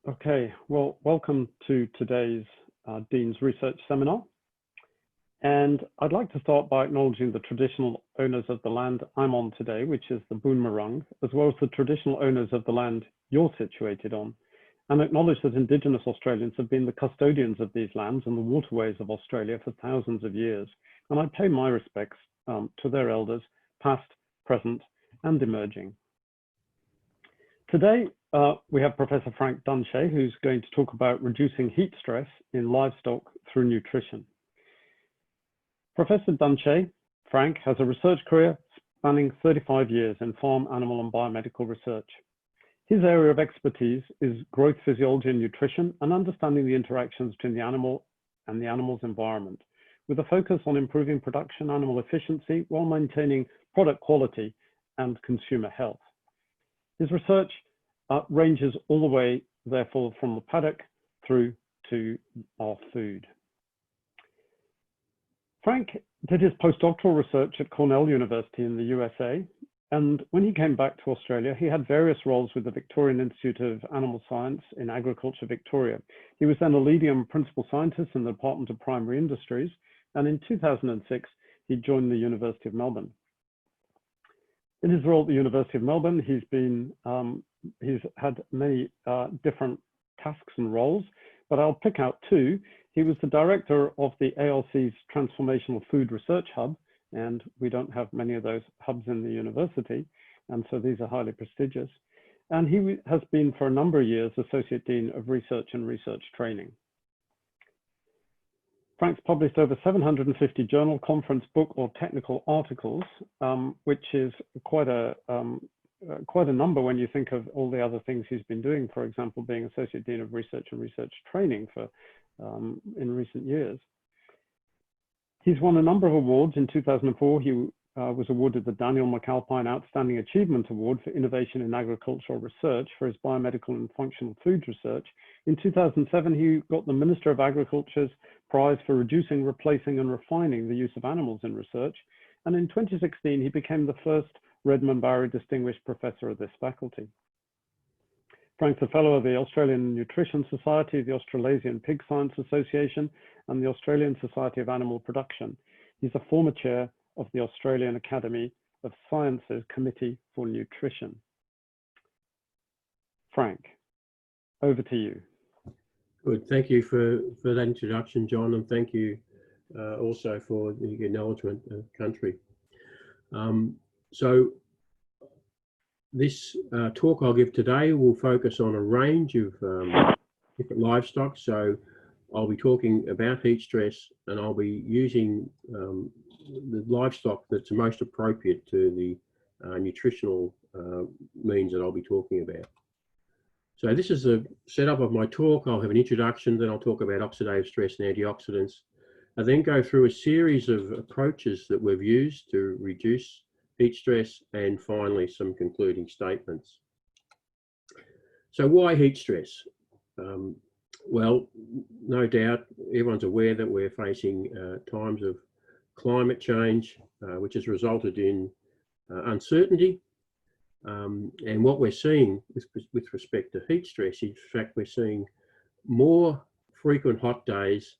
Okay, well, welcome to today's Dean's Research Seminar. And I'd like to start by acknowledging the traditional owners of the land I'm on today, which is the Boon Wurrung, as well as the traditional owners of the land you're situated on, and acknowledge that Indigenous Australians have been the custodians of these lands and the waterways of Australia for thousands of years. And I pay my respects to their elders, past, present, and emerging. Today, we have Professor Frank Dunshea, who's going to talk about reducing heat stress in livestock through nutrition. Professor Dunshea, Frank, has a research career spanning 35 years in farm, animal, and biomedical research. His area of expertise is growth physiology and nutrition and understanding the interactions between the animal and the animal's environment, with a focus on improving production animal efficiency while maintaining product quality and consumer health. His research ranges all the way, therefore, from the paddock through to our food. Frank did his postdoctoral research at Cornell University in the USA, and when he came back to Australia, he had various roles with the Victorian Institute of Animal Science in Agriculture, Victoria. He was then a leading principal scientist in the Department of Primary Industries, and in 2006, he joined the University of Melbourne. In his role at the University of Melbourne, he's had many different tasks and roles, but I'll pick out two. He was the director of the ALC's Transformational Food Research Hub, and we don't have many of those hubs in the university, and so these are highly prestigious. And he has been for a number of years Associate Dean of Research and Research Training. Frank's published over 750 journal, conference, book, or technical articles, which is quite a number when you think of all the other things he's been doing, for example, being Associate Dean of Research and Research Training for in recent years. He's won a number of awards. In 2004, he was awarded the Daniel McAlpine Outstanding Achievement Award for Innovation in Agricultural Research for his biomedical and functional food research. In 2007, he got the Minister of Agriculture's prize for reducing, replacing, and refining the use of animals in research. And in 2016, he became the first Redmond Barry Distinguished Professor of this faculty. Frank's a fellow of the Australian Nutrition Society, the Australasian Pig Science Association, and the Australian Society of Animal Production. He's a former chair of the Australian Academy of Sciences Committee for Nutrition. Frank, over to you. Good, thank you for that introduction, John, and thank you also for the acknowledgement of country. So this talk I'll give today will focus on a range of different livestock. So I'll be talking about heat stress, and I'll be using the livestock that's most appropriate to the nutritional means that I'll be talking about. So this is the setup of my talk. I'll have an introduction, then I'll talk about oxidative stress and antioxidants. I then go through a series of approaches that we've used to reduce heat stress, and finally some concluding statements. So why heat stress? Well, no doubt everyone's aware that we're facing times of climate change, which has resulted in uncertainty. And what we're seeing with respect to heat stress, in fact, we're seeing more frequent hot days,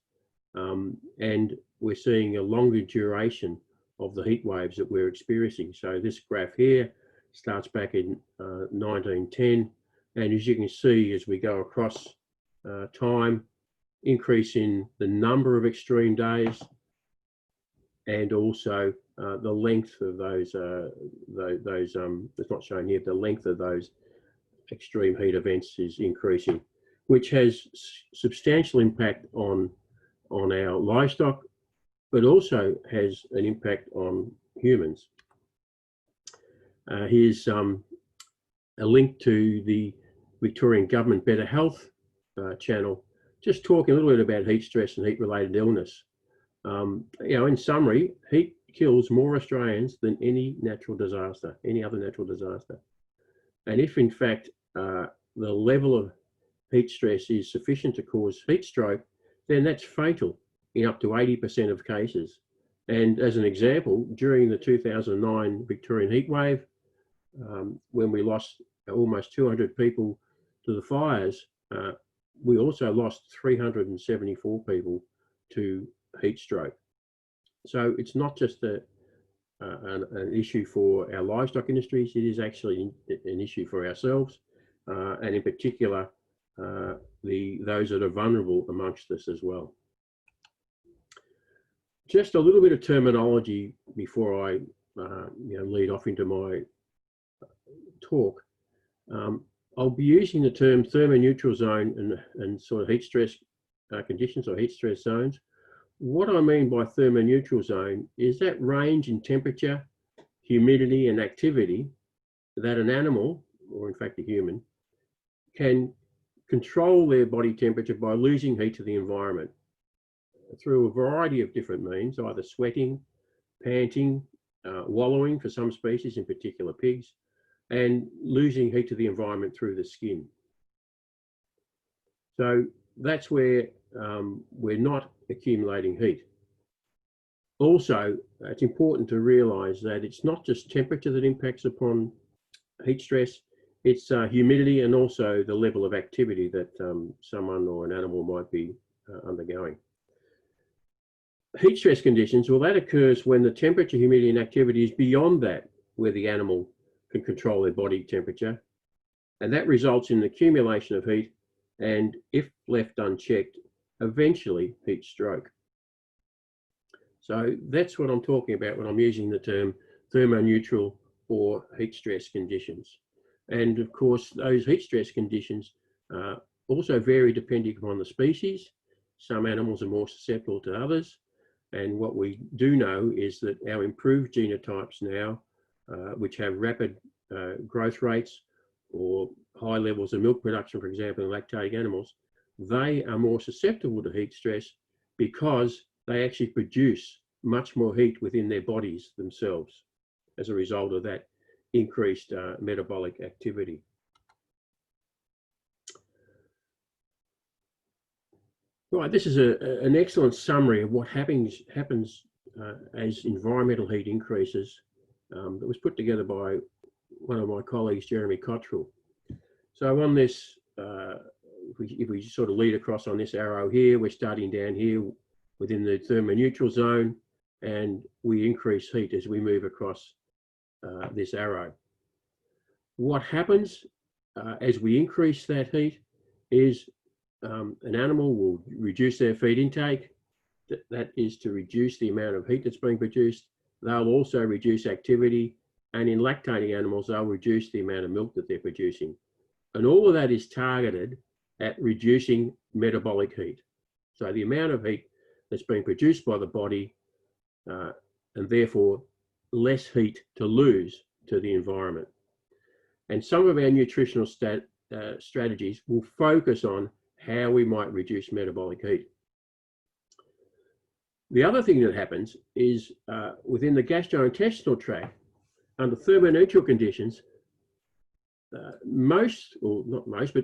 and we're seeing a longer duration of the heat waves that we're experiencing. So this graph here starts back in 1910, and as you can see, as we go across time, increase in the number of extreme days, and also the length of those it's not shown here, the length of those extreme heat events is increasing, which has substantial impact on our livestock, but also has an impact on humans. Here's a link to the Victorian Government Better Health channel, just talking a little bit about heat stress and heat-related illness. In summary, heat kills more Australians than any other natural disaster. And if in fact the level of heat stress is sufficient to cause heat stroke, then that's fatal in up to 80% of cases. And as an example, during the 2009 Victorian heatwave, when we lost almost 200 people to the fires, we also lost 374 people to heat stroke. So it's not just an issue for our livestock industries, it is actually an issue for ourselves, and in particular, those that are vulnerable amongst us as well. Just a little bit of terminology before I lead off into my talk. I'll be using the term thermoneutral zone and sort of heat stress conditions or heat stress zones. What I mean by thermoneutral zone is that range in temperature, humidity and activity that an animal, or in fact a human, can control their body temperature by losing heat to the environment through a variety of different means, either sweating, panting, wallowing for some species, in particular pigs, and losing heat to the environment through the skin. So that's where we're not accumulating heat. Also, it's important to realise that it's not just temperature that impacts upon heat stress, it's humidity and also the level of activity that someone or an animal might be undergoing. Heat stress conditions, well, that occurs when the temperature, humidity and activity is beyond that where the animal can control their body temperature, and that results in the accumulation of heat and, if left unchecked, eventually heat stroke. So that's what I'm talking about when I'm using the term thermoneutral or heat stress conditions. And of course, those heat stress conditions also vary depending upon the species. Some animals are more susceptible to others. And what we do know is that our improved genotypes now, which have rapid growth rates or high levels of milk production, for example, in lactating animals, they are more susceptible to heat stress because they actually produce much more heat within their bodies themselves as a result of that increased metabolic activity. Right, this is an excellent summary of what happens as environmental heat increases. That was put together by one of my colleagues, Jeremy Cottrell. So on this, if we sort of lead across on this arrow here, we're starting down here within the thermoneutral zone, and we increase heat as we move across this arrow. What happens as we increase that heat is an animal will reduce their feed intake. That is to reduce the amount of heat that's being produced. They'll also reduce activity, and in lactating animals, they'll reduce the amount of milk that they're producing. And all of that is targeted at reducing metabolic heat. So the amount of heat that's being produced by the body, and therefore less heat to lose to the environment. And some of our nutritional strategies will focus on how we might reduce metabolic heat. The other thing that happens is within the gastrointestinal tract, under thermoneutral conditions, most, or not most, but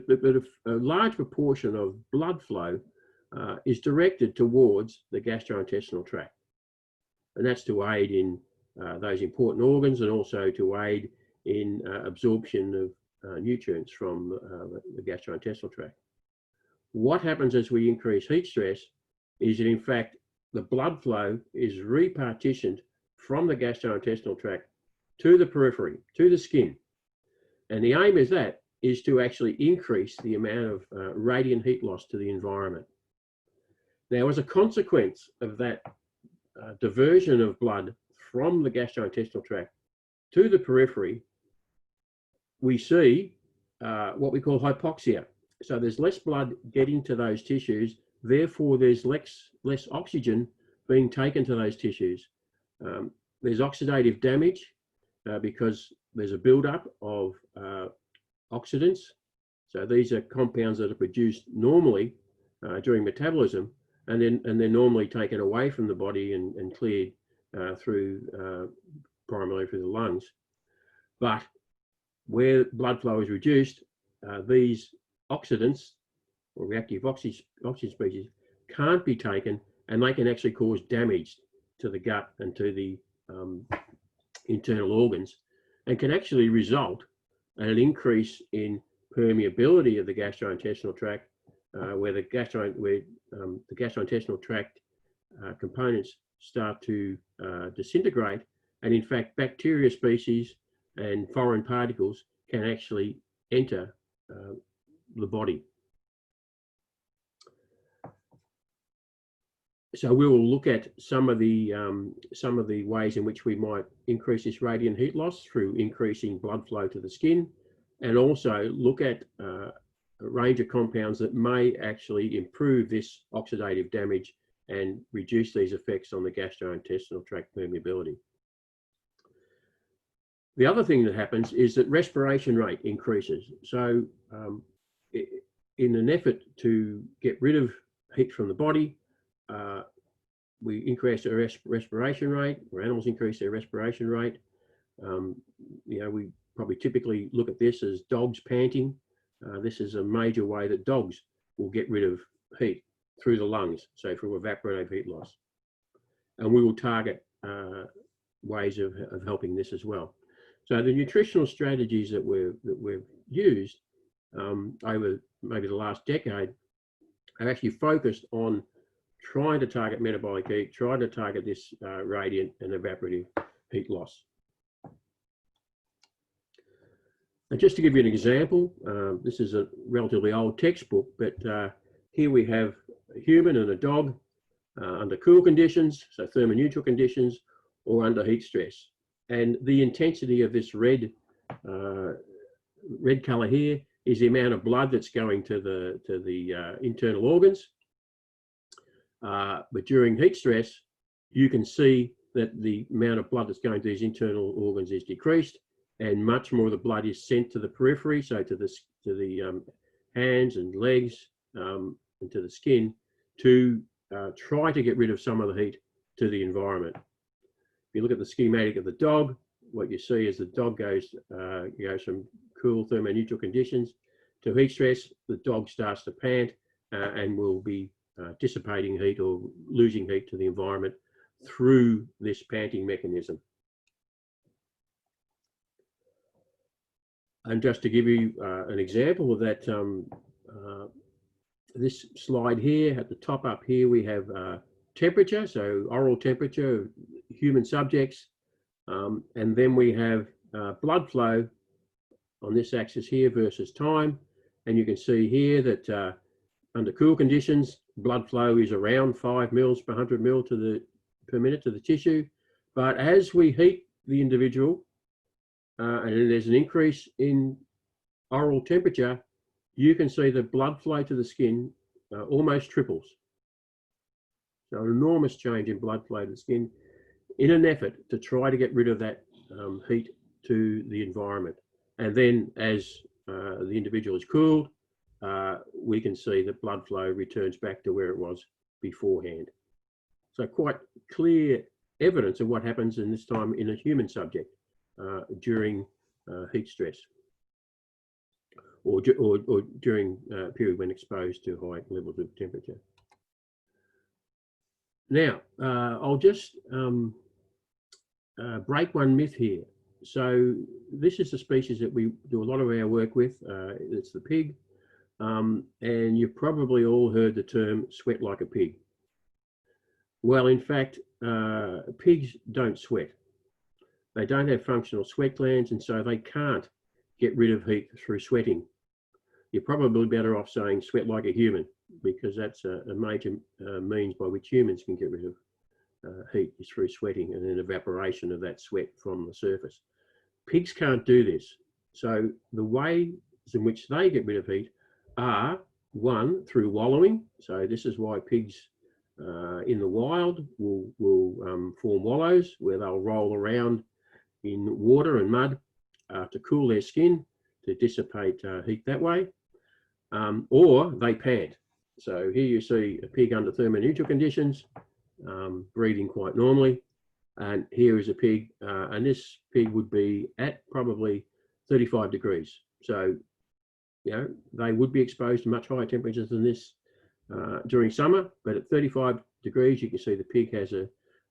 a large proportion of blood flow is directed towards the gastrointestinal tract. And that's to aid in those important organs and also to aid in absorption of nutrients from the gastrointestinal tract. What happens as we increase heat stress is that, in fact, the blood flow is repartitioned from the gastrointestinal tract to the periphery, to the skin. And the aim is to actually increase the amount of radiant heat loss to the environment. Now, as a consequence of that diversion of blood from the gastrointestinal tract to the periphery, we see what we call hypoxia. So there's less blood getting to those tissues, therefore there's less oxygen being taken to those tissues. There's oxidative damage because there's a buildup of oxidants. So these are compounds that are produced normally during metabolism, and they're normally taken away from the body and cleared through primarily through the lungs. But where blood flow is reduced, these oxidants or reactive oxygen species can't be taken, and they can actually cause damage to the gut and to the internal organs, and can actually result in an increase in permeability of the gastrointestinal tract, where the gastrointestinal tract components start to disintegrate, and in fact bacteria species and foreign particles can actually enter the body. So we will look at some of the ways in which we might increase this radiant heat loss through increasing blood flow to the skin, and also look at a range of compounds that may actually improve this oxidative damage and reduce these effects on the gastrointestinal tract permeability. The other thing that happens is that respiration rate increases. So in an effort to get rid of heat from the body, we increase our respiration rate, or animals increase their respiration rate. We probably typically look at this as dogs panting. This is a major way that dogs will get rid of heat through the lungs, so through evaporative heat loss. And we will target ways of helping this as well. So the nutritional strategies that we've used over maybe the last decade have actually focused on trying to target metabolic heat, trying to target this radiant and evaporative heat loss. And just to give you an example, this is a relatively old textbook, but here we have a human and a dog under cool conditions, so thermoneutral conditions, or under heat stress. And the intensity of this red color here is the amount of blood that's going to the internal organs. But during heat stress, you can see that the amount of blood that's going to these internal organs is decreased, and much more of the blood is sent to the periphery, so to the hands and legs and to the skin, to try to get rid of some of the heat to the environment. If you look at the schematic of the dog, what you see is the dog goes from cool thermoneutral conditions to heat stress. The dog starts to pant and will be dissipating heat or losing heat to the environment through this panting mechanism. And just to give you an example of that, this slide here, at the top up here, we have temperature, so oral temperature of human subjects, and then we have blood flow on this axis here versus time. And you can see here that under cool conditions, blood flow is around 5 mils per 100 mil per minute to the tissue. But as we heat the individual, and there's an increase in oral temperature, you can see the blood flow to the skin almost triples. So an enormous change in blood flow to the skin in an effort to try to get rid of that heat to the environment. And then as the individual is cooled, we can see that blood flow returns back to where it was beforehand. So quite clear evidence of what happens in this time in a human subject during heat stress, or during a period when exposed to high levels of temperature. Now, I'll just break one myth here. So this is the species that we do a lot of our work with. It's the pig. And you've probably all heard the term sweat like a pig. Well, in fact, pigs don't sweat. They don't have functional sweat glands, and so they can't get rid of heat through sweating. You're probably better off saying sweat like a human, because that's a major means by which humans can get rid of heat is through sweating and then evaporation of that sweat from the surface. Pigs can't do this. So the ways in which they get rid of heat are, one, through wallowing. So this is why pigs in the wild will form wallows where they'll roll around in water and mud to cool their skin, to dissipate heat that way, or they pant. So here you see a pig under thermoneutral conditions, breathing quite normally, and here is a pig, and this pig would be at probably 35 degrees. So, you know, they would be exposed to much higher temperatures than this during summer, but at 35 degrees, you can see the pig has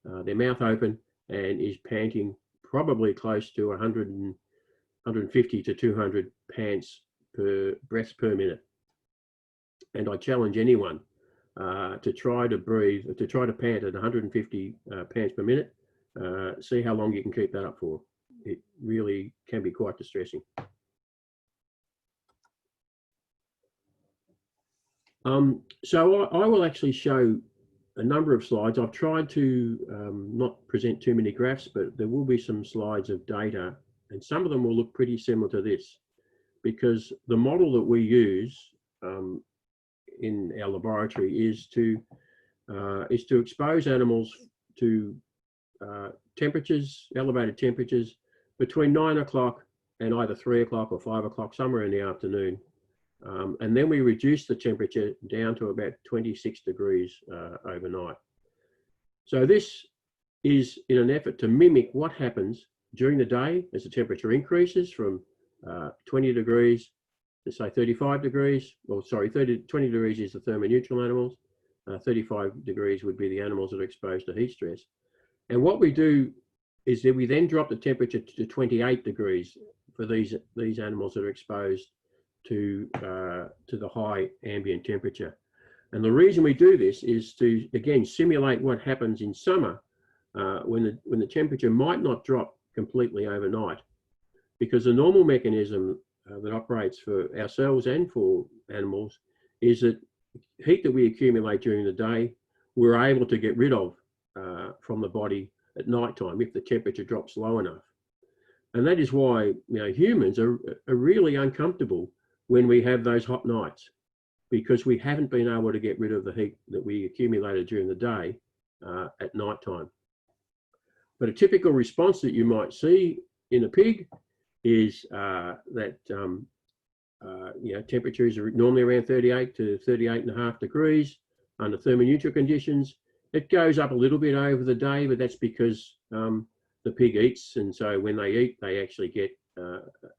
their mouth open and is panting probably close to 150 to 200 pants per breaths per minute. And I challenge anyone to try to pant at 150 pants per minute. See how long you can keep that up for. It really can be quite distressing. So I will actually show a number of slides. I've tried to not present too many graphs, but there will be some slides of data, and some of them will look pretty similar to this, because the model that we use in our laboratory is to expose animals to elevated temperatures between 9 o'clock and either 3 o'clock or 5 o'clock, somewhere in the afternoon. And then we reduce the temperature down to about 26 degrees overnight. So this is in an effort to mimic what happens during the day as the temperature increases from 20 degrees to say 35 degrees. Well, sorry, 20 degrees is the thermoneutral animals. 35 degrees would be the animals that are exposed to heat stress. And what we do is that we then drop the temperature to 28 degrees for these animals that are exposed to the high ambient temperature. And the reason we do this is to, again, simulate what happens in summer when the temperature might not drop completely overnight, because the normal mechanism that operates for ourselves and for animals is that heat that we accumulate during the day, we're able to get rid of from the body at night time if the temperature drops low enough. And that is why, humans are really uncomfortable when we have those hot nights, because we haven't been able to get rid of the heat that we accumulated during the day at night time. But a typical response that you might see in a pig is that temperatures are normally around 38 to 38.5 degrees under thermoneutral conditions. It goes up a little bit over the day, but that's because the pig eats, and so when they eat, they actually get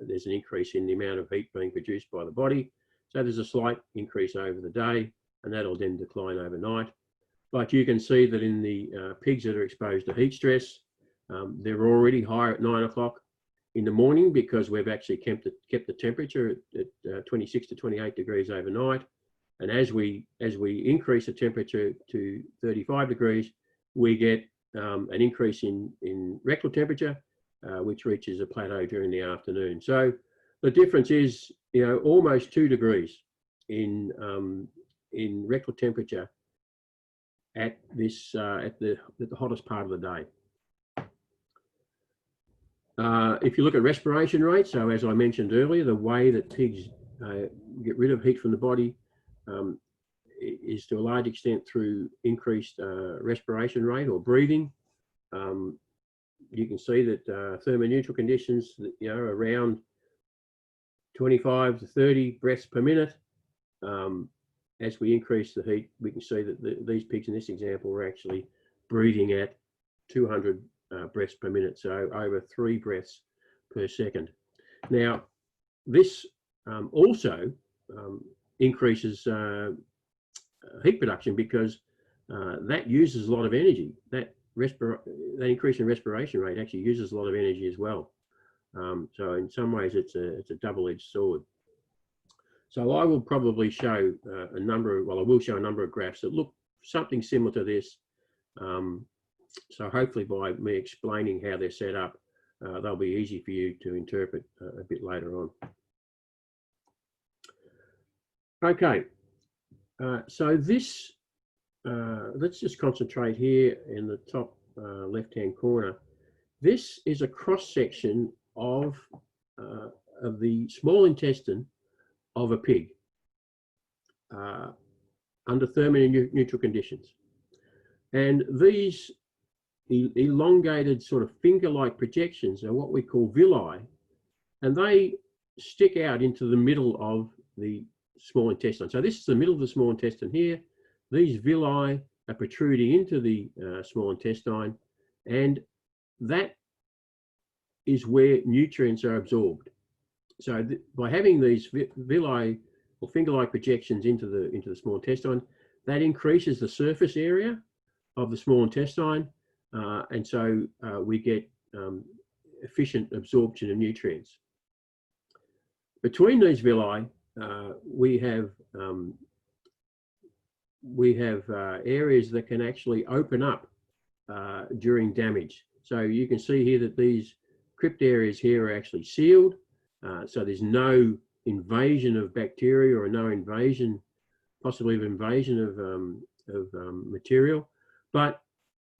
there's an increase in the amount of heat being produced by the body. So there's a slight increase over the day, and that'll then decline overnight. But you can see that in the pigs that are exposed to heat stress, they're already higher at 9 o'clock in the morning, because we've actually kept the temperature at 26 to 28 degrees overnight. And as we increase the temperature to 35 degrees, we get an increase in rectal temperature, which reaches a plateau during the afternoon. So the difference is, almost 2 degrees in rectal temperature at this at the hottest part of the day. If you look at respiration rate, so as I mentioned earlier, the way that pigs get rid of heat from the body is to a large extent through increased respiration rate or breathing. You can see that thermoneutral conditions, around 25 to 30 breaths per minute. As we increase the heat, we can see that these pigs in this example were actually breathing at 200 breaths per minute, so over 3 breaths per second. Now, this also increases heat production, because that uses a lot of energy. That increase in respiration rate actually uses a lot of energy as well. So in some ways, it's a double-edged sword. So I will probably show I will show a number of graphs that look something similar to this. So hopefully by me explaining how they're set up, they'll be easy for you to interpret a bit later on. Okay, so this, let's just concentrate here in the top left-hand corner. This is a cross-section of the small intestine of a pig under thermoneutral conditions. And these elongated sort of finger-like projections are what we call villi, and they stick out into the middle of the small intestine. So this is the middle of the small intestine here. These villi are protruding into the small intestine, and that is where nutrients are absorbed. So by having these villi or finger-like projections into the small intestine, that increases the surface area of the small intestine, and so we get efficient absorption of nutrients. between these villi, we have areas that can actually open up during damage. So you can see here that these crypt areas here are actually sealed. So there's no invasion of bacteria or no invasion, possibly of invasion of material. But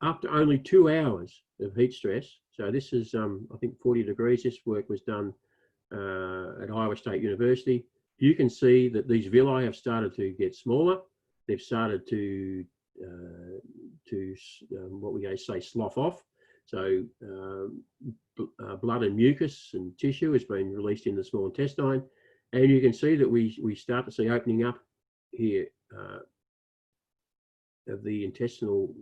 after only 2 hours of heat stress, so this is, I think 40 degrees, this work was done at Iowa State University. You can see that these villi have started to get smaller. They've started to what we say slough off. So blood and mucus and tissue has been released in the small intestine, and you can see that we start to see opening up here of the intestinal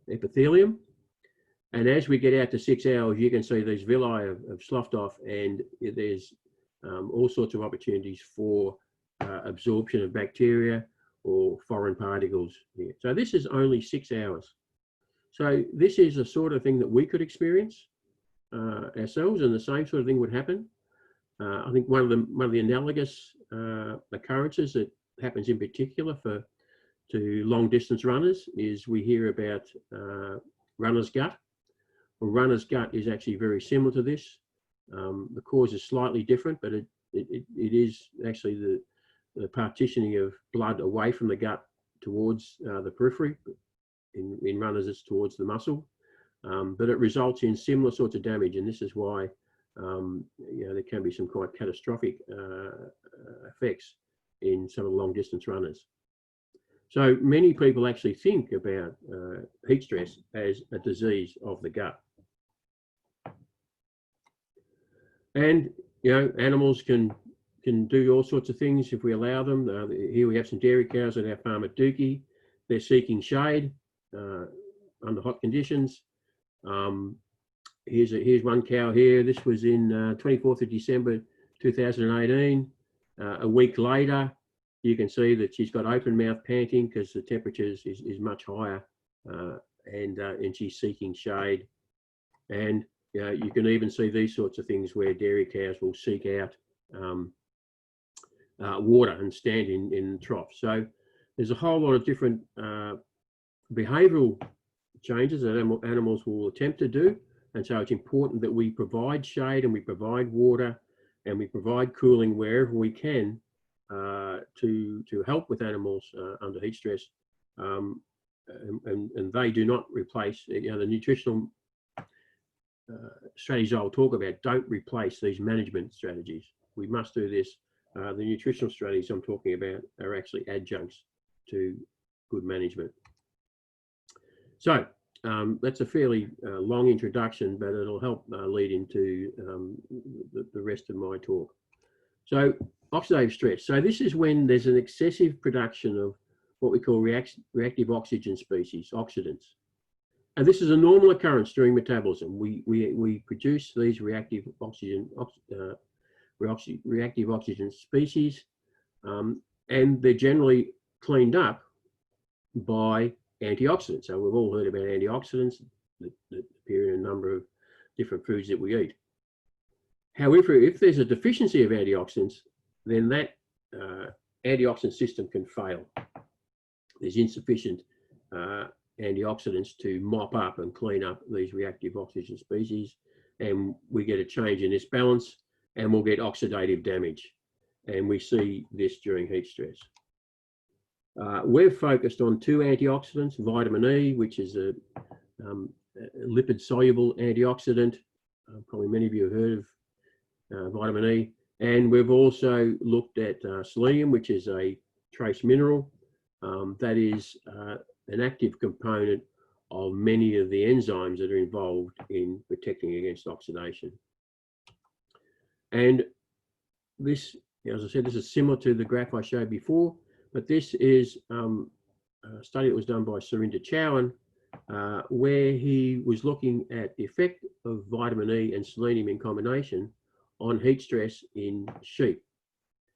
epithelium. And as we get out to 6 hours, you can see these villi have sloughed off, and there's all sorts of opportunities for absorption of bacteria or foreign particles here. So this is only 6 hours. So this is the sort of thing that we could experience ourselves, and the same sort of thing would happen. I think one of the analogous occurrences that happens in particular to long distance runners is we hear about runner's gut. Well, runner's gut is actually very similar to this. The cause is slightly different, but it is actually the partitioning of blood away from the gut towards the periphery. In runners, it's towards the muscle, but it results in similar sorts of damage, and this is why there can be some quite catastrophic effects in some of the long distance runners. So many people actually think about heat stress as a disease of the gut. And animals can do all sorts of things if we allow them. Here we have some dairy cows at our farm at Dookie. They're seeking shade under hot conditions. Here's one cow here. This was in 24th of December 2018. A week later, you can see that she's got open mouth panting because the temperature is much higher, and she's seeking shade. And you can even see these sorts of things where dairy cows will seek out water and stand in troughs. So there's a whole lot of different behavioural changes that animals will attempt to do. And so it's important that we provide shade and we provide water and we provide cooling wherever we can to help with animals under heat stress. And they do not replace, the nutritional strategies I'll talk about don't replace these management strategies. We must do this. The nutritional strategies I'm talking about are actually adjuncts to good management. So that's a fairly long introduction, but it'll help lead into the rest of my talk. So oxidative stress. So this is when there's an excessive production of what we call reactive oxygen species, oxidants. And this is a normal occurrence during metabolism. We produce these reactive oxygen species, and they're generally cleaned up by antioxidants. So we've all heard about antioxidants that appear in a number of different foods that we eat. However, if there's a deficiency of antioxidants, then that antioxidant system can fail. There's insufficient antioxidants to mop up and clean up these reactive oxygen species, and we get a change in this balance, and we'll get oxidative damage. And we see this during heat stress. We've focused on two antioxidants, vitamin E, which is a lipid-soluble antioxidant. Probably many of you have heard of vitamin E. And we've also looked at selenium, which is a trace mineral that is an active component of many of the enzymes that are involved in protecting against oxidation. And this, as I said, this is similar to the graph I showed before, but this is a study that was done by Surinder Chauhan, where he was looking at the effect of vitamin E and selenium in combination on heat stress in sheep.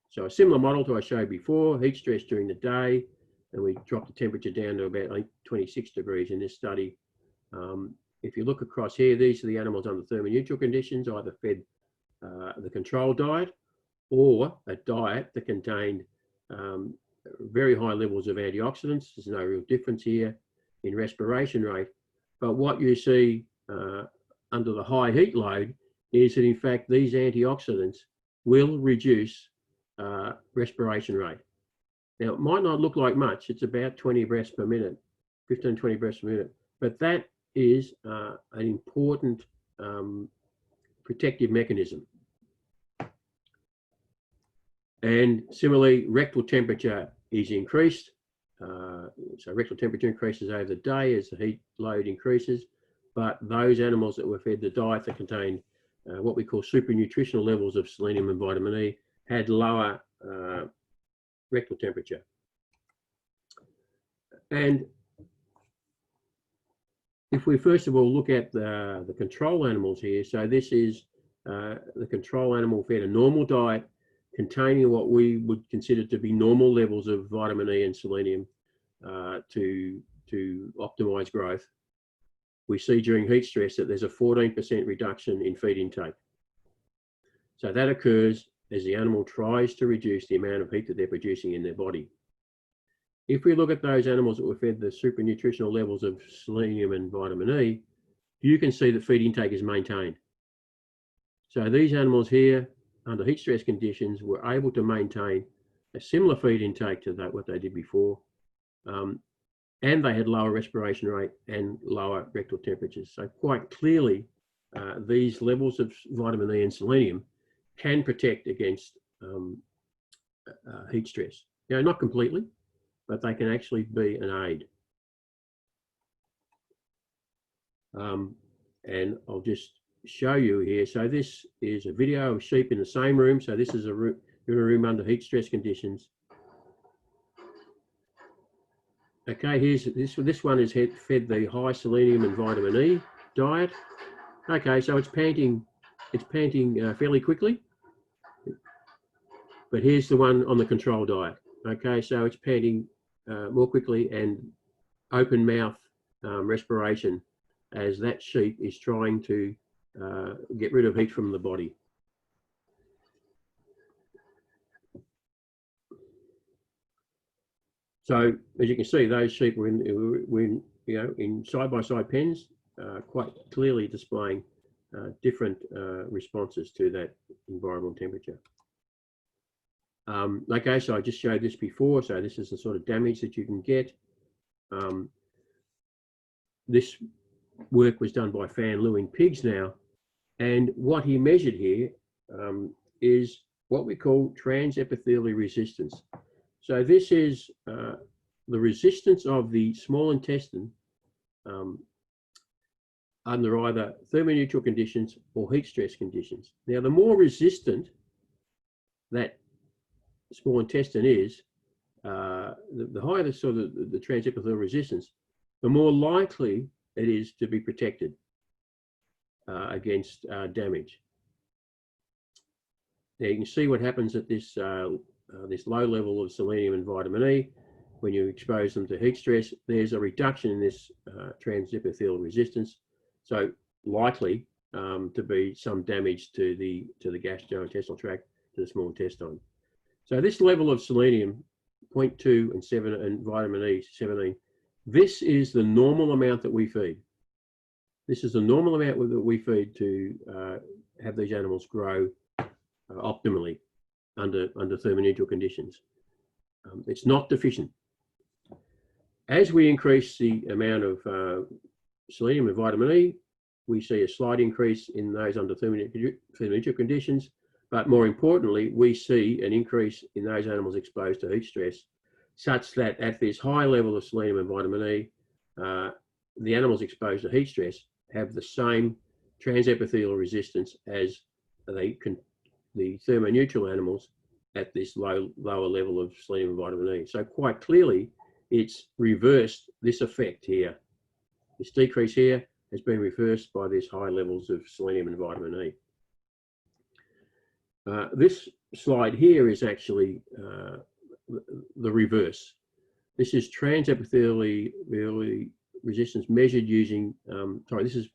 So a similar model to I showed before, heat stress during the day, and we dropped the temperature down to about 26 degrees in this study. If you look across here, these are the animals under thermoneutral conditions, either fed the control diet, or a diet that contained very high levels of antioxidants. There's no real difference here in respiration rate. But what you see under the high heat load is that, in fact, these antioxidants will reduce respiration rate. Now, it might not look like much. It's about 20 breaths per minute, 15, 20 breaths per minute. But that is an important protective mechanism. And similarly, rectal temperature is increased. So rectal temperature increases over the day as the heat load increases. But those animals that were fed the diet that contained what we call super nutritional levels of selenium and vitamin E had lower rectal temperature. And if we first of all look at the control animals here, so this is the control animal fed a normal diet containing what we would consider to be normal levels of vitamin E and selenium to optimize growth. We see during heat stress that there's a 14% reduction in feed intake. So that occurs as the animal tries to reduce the amount of heat that they're producing in their body. If we look at those animals that were fed the super nutritional levels of selenium and vitamin E, you can see that feed intake is maintained. So these animals here, under heat stress conditions, were able to maintain a similar feed intake to what they did before, and they had lower respiration rate and lower rectal temperatures. So quite clearly, these levels of vitamin E and selenium can protect against heat stress. You know, not completely, but they can actually be an aid. And I'll just show you here. So this is a video of sheep in the same room. So this is a room under heat stress conditions. Okay, here's this one is fed the high selenium and vitamin E diet. Okay, so it's panting fairly quickly. But here's the one on the control diet. Okay, so it's panting more quickly and open mouth respiration as that sheep is trying to get rid of heat from the body. So as you can see, those sheep were in side-by-side pens, quite clearly displaying different responses to that environmental temperature. Okay, so I just showed this before. So this is the sort of damage that you can get. This work was done by Fan Liu in pigs now, and what he measured here is what we call transepithelial resistance. So this is the resistance of the small intestine under either thermoneutral conditions or heat stress conditions. Now, the more resistant that small intestine is, the higher the sort of the transepithelial resistance, the more likely it is to be protected against damage. Now you can see what happens at this this low level of selenium and vitamin E when you expose them to heat stress. There's a reduction in this transepithelial resistance, so likely to be some damage to the gastrointestinal tract, to the small intestine. So this level of selenium, 0.2 and 7, and vitamin E, 17, this is the normal amount that we feed. This is the normal amount that we feed to have these animals grow optimally under thermoneutral conditions. It's not deficient. As we increase the amount of selenium and vitamin E, we see a slight increase in those under thermoneutral conditions, but more importantly, we see an increase in those animals exposed to heat stress, such that at this high level of selenium and vitamin E, the animals exposed to heat stress have the same transepithelial resistance as the thermoneutral animals at this lower level of selenium and vitamin E. So quite clearly, it's reversed this effect here. This decrease here has been reversed by these high levels of selenium and vitamin E. This slide here is actually the reverse. This is transepithelial resistance measured using, this is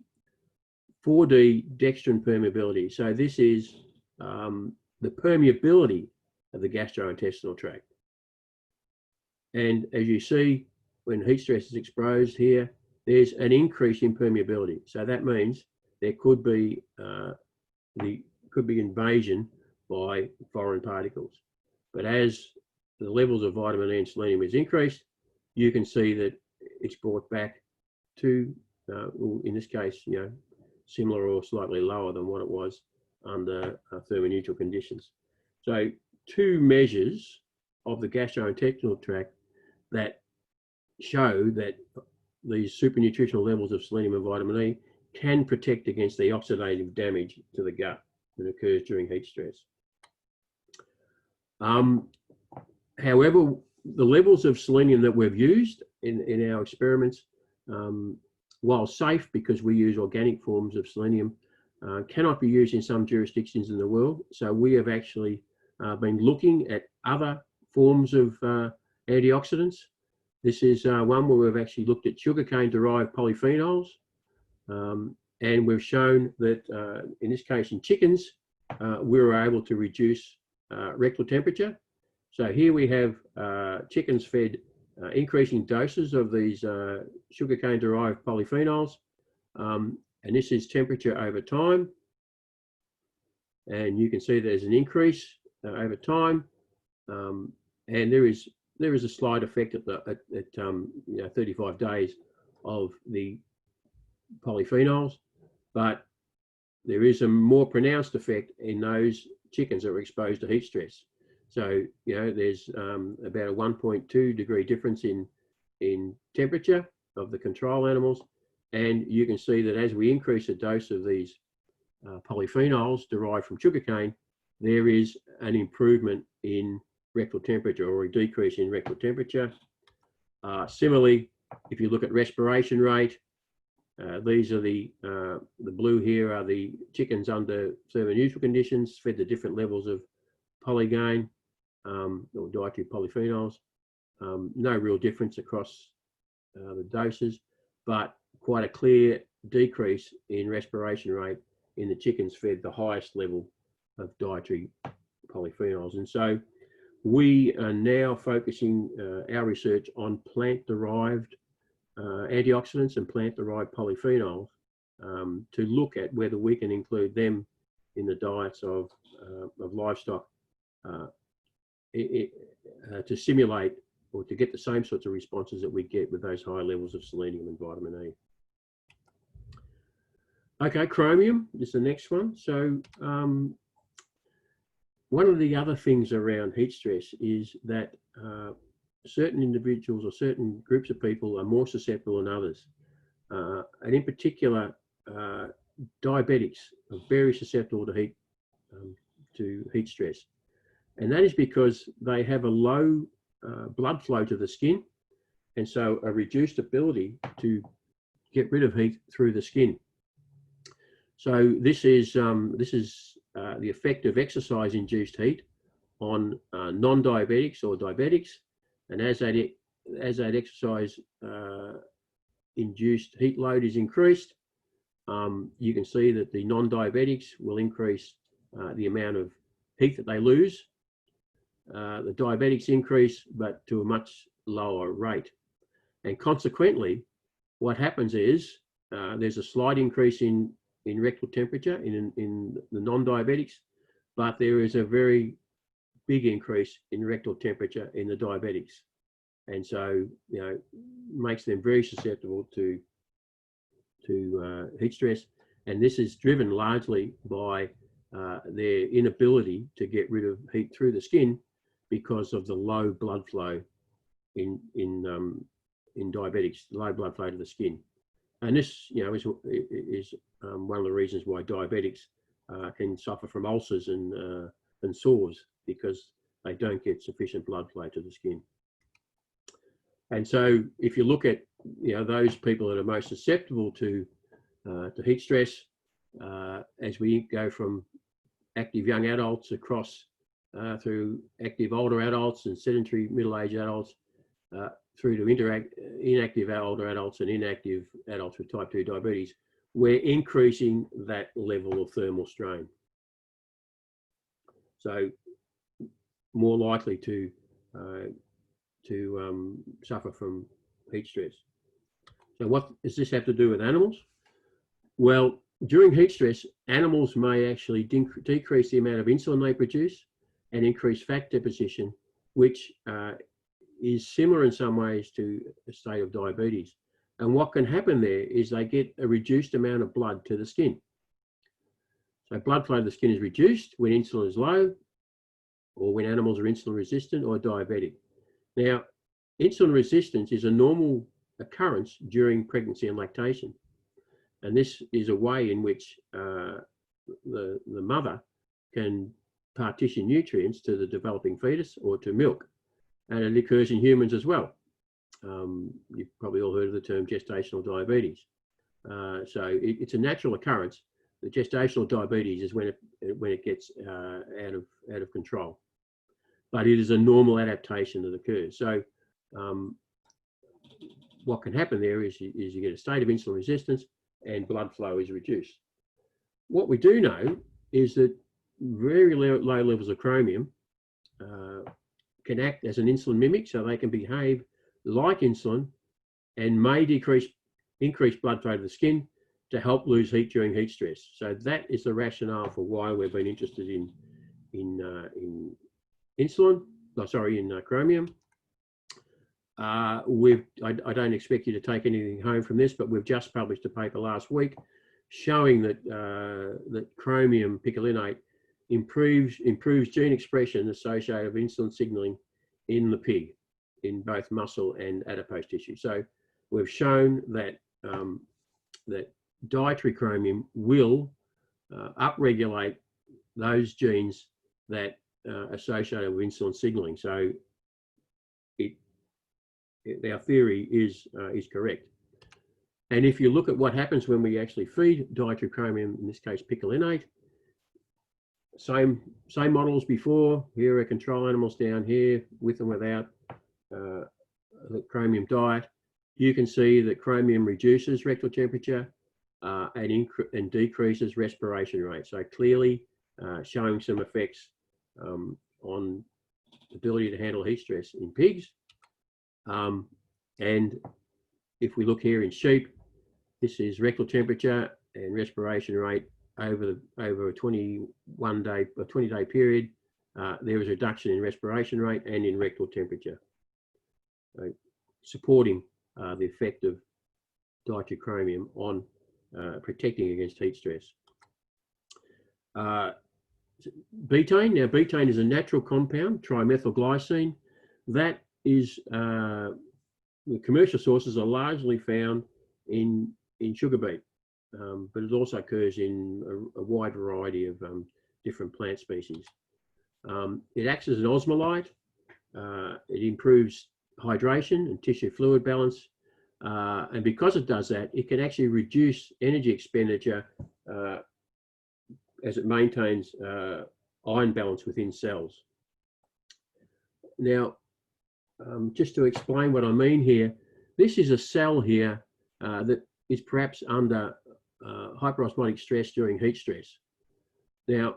4D dextrin permeability. So this is the permeability of the gastrointestinal tract. And as you see, when heat stress is exposed here, there's an increase in permeability. So that means there could be invasion by foreign particles. But as the levels of vitamin E and selenium is increased, you can see that it's brought back to, in this case, similar or slightly lower than what it was under thermoneutral conditions. So 2 measures of the gastrointestinal tract that show that these supernutritional levels of selenium and vitamin E can protect against the oxidative damage to the gut that occurs during heat stress. However, the levels of selenium that we've used in our experiments, while safe because we use organic forms of selenium, cannot be used in some jurisdictions in the world. So we have actually been looking at other forms of antioxidants. This is one where we've actually looked at sugarcane-derived polyphenols, and we've shown that in this case in chickens, we were able to reduce rectal temperature. So here we have chickens fed increasing doses of these sugarcane-derived polyphenols, and this is temperature over time. And you can see there's an increase over time, and there is a slight effect at 35 days of the polyphenols, but there is a more pronounced effect in those chickens that were exposed to heat stress. So, there's about a 1.2 degree difference in temperature of the control animals. And you can see that as we increase the dose of these polyphenols derived from sugarcane, there is an improvement in rectal temperature or a decrease in rectal temperature. Similarly, if you look at respiration rate, these are the blue here are the chickens under thermoneutral conditions fed to different levels of polygain or dietary polyphenols. No real difference across the doses, but quite a clear decrease in respiration rate in the chickens fed the highest level of dietary polyphenols. And so we are now focusing our research on plant-derived antioxidants and plant-derived polyphenols to look at whether we can include them in the diets of livestock to simulate or to get the same sorts of responses that we get with those high levels of selenium and vitamin E. Okay, chromium is the next one. So one of the other things around heat stress is that certain individuals or certain groups of people are more susceptible than others. And in particular, diabetics are very susceptible to heat stress. And that is because they have a low blood flow to the skin, and so a reduced ability to get rid of heat through the skin. So this is the effect of exercise-induced heat on non-diabetics or diabetics, and as that exercise-induced heat load is increased, you can see that the non-diabetics will increase the amount of heat that they lose. The diabetics increase, but to a much lower rate. And consequently, what happens is there's a slight increase in rectal temperature in the non-diabetics, but there is a very big increase in rectal temperature in the diabetics. And so, makes them very susceptible to heat stress. And this is driven largely by their inability to get rid of heat through the skin because of the low blood flow in diabetics, low blood flow to the skin. And this, is one of the reasons why diabetics can suffer from ulcers and sores, because they don't get sufficient blood flow to the skin. And so, if you look at those people that are most susceptible to heat stress, as we go from active young adults across through active older adults and sedentary middle-aged adults, through to inactive older adults and inactive adults with type 2 diabetes, we're increasing that level of thermal strain. so more likely to suffer from heat stress. So what does this have to do with animals? Well, during heat stress, animals may actually decrease the amount of insulin they produce and increase fat deposition, which is similar in some ways to a state of diabetes. And what can happen there is they get a reduced amount of blood to the skin. So blood flow to the skin is reduced when insulin is low, or when animals are insulin resistant or diabetic. Now, insulin resistance is a normal occurrence during pregnancy and lactation. And this is a way in which the mother can partition nutrients to the developing fetus or to milk. And it occurs in humans as well. You've probably all heard of the term gestational diabetes. So it's a natural occurrence. The gestational diabetes is when it gets out of control. But it is a normal adaptation that occurs. So what can happen there is you get a state of insulin resistance and blood flow is reduced. What we do know is that very low levels of chromium can act as an insulin mimic, so they can behave like insulin and may increase blood flow to the skin to help lose heat during heat stress. So that is the rationale for why we've been interested in insulin, in chromium. I don't expect you to take anything home from this, but we've just published a paper last week showing that that chromium picolinate improves gene expression associated with insulin signaling in the pig, in both muscle and adipose tissue. So we've shown that that dietary chromium will upregulate those genes that associated with insulin signaling. So our theory is correct. And if you look at what happens when we actually feed dietary chromium, in this case picolinate, same models before. Here are control animals down here with and without the chromium diet. You can see that chromium reduces rectal temperature and decreases respiration rate. So clearly showing some effects on ability to handle heat stress in pigs. And if we look here in sheep, this is rectal temperature and respiration rate over a 20-day period. There is a reduction in respiration rate and in rectal temperature, supporting the effect of dietary chromium on protecting against heat stress. Betaine. Now, betaine is a natural compound, trimethylglycine. That is, the commercial sources are largely found in sugar beet, but it also occurs in a wide variety of different plant species. It acts as an osmolyte. It improves hydration and tissue fluid balance. And because it does that, it can actually reduce energy expenditure as it maintains ion balance within cells. Now, just to explain what I mean here, this is a cell here that is perhaps under hyperosmotic stress during heat stress. Now,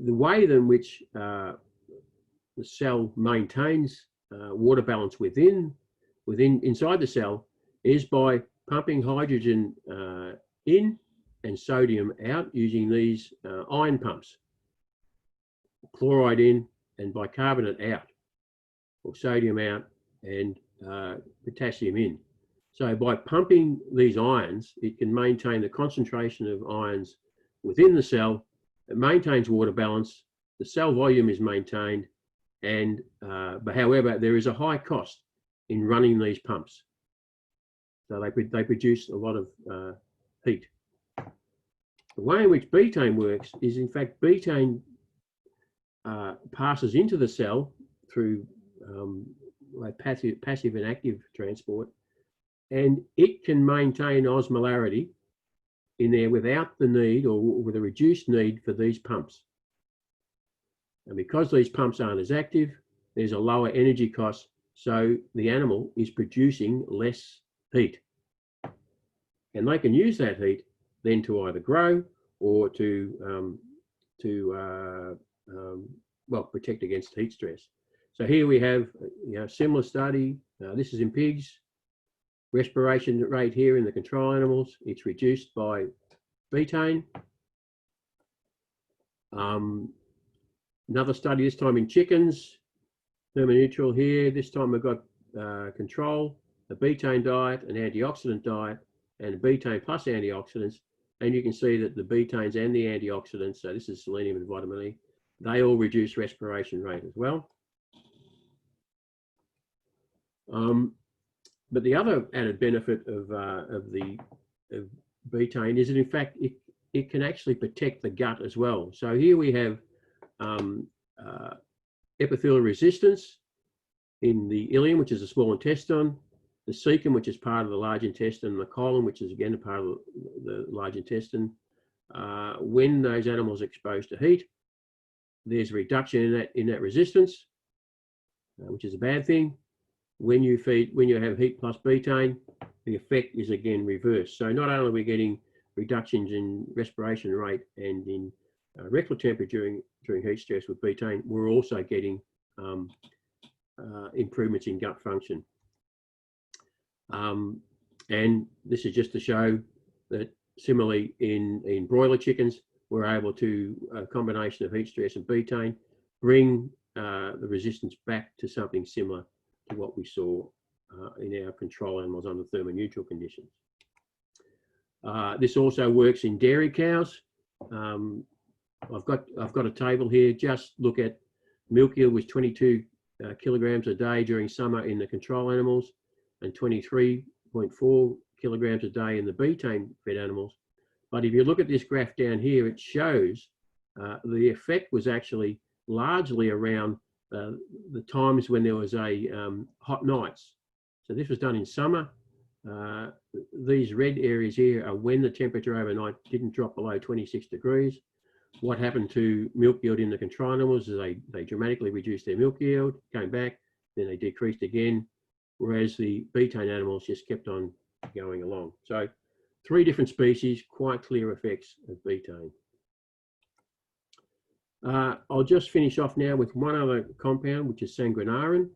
the way in which the cell maintains water balance inside the cell is by pumping hydrogen in and sodium out using these ion pumps, chloride in and bicarbonate out, or sodium out and potassium in. So by pumping these ions, it can maintain the concentration of ions within the cell. It maintains water balance, the cell volume is maintained, and but however, there is a high cost in running these pumps. So they produce a lot of heat. The way in which betaine works is, in fact, betaine passes into the cell through passive and active transport, and it can maintain osmolarity in there without the need, or with a reduced need, for these pumps. And because these pumps aren't as active, there's a lower energy cost, so the animal is producing less heat. And they can use that heat then to either grow or to well, protect against heat stress. So here we have similar study. This is in pigs. Respiration rate here in the control animals, it's reduced by betaine. Another study, this time in chickens, thermoneutral here. This time we've got control, a betaine diet, an antioxidant diet, and betaine plus antioxidants. And you can see that the betaines and the antioxidants, so this is selenium and vitamin E, they all reduce respiration rate as well. But the other added benefit of betaine is that, in fact, it can actually protect the gut as well. So here we have epithelial resistance in the ileum, which is the small intestine, the cecum, which is part of the large intestine, and the colon, which is again a part of the large intestine. When those animals are exposed to heat, there's a reduction in that resistance, which is a bad thing. When you have heat plus betaine, the effect is again reversed. So not only are we getting reductions in respiration rate and in rectal temperature during heat stress with betaine, we're also getting improvements in gut function. And this is just to show that similarly in broiler chickens, we're able to, a combination of heat stress and betaine, bring the resistance back to something similar to what we saw in our control animals under thermoneutral conditions. This also works in dairy cows. I've got a table here. Just look at milk yield was 22 kilograms a day during summer in the control animals, and 23.4 kilograms a day in the betaine fed animals. But if you look at this graph down here, it shows the effect was actually largely around the times when there was hot nights. So this was done in summer. These red areas here are when the temperature overnight didn't drop below 26 degrees. What happened to milk yield in the control animals is they dramatically reduced their milk yield, came back, then they decreased again, whereas the betaine animals just kept on going along. So 3 different species, quite clear effects of betaine. I'll just finish off now with one other compound, which is sanguinarin.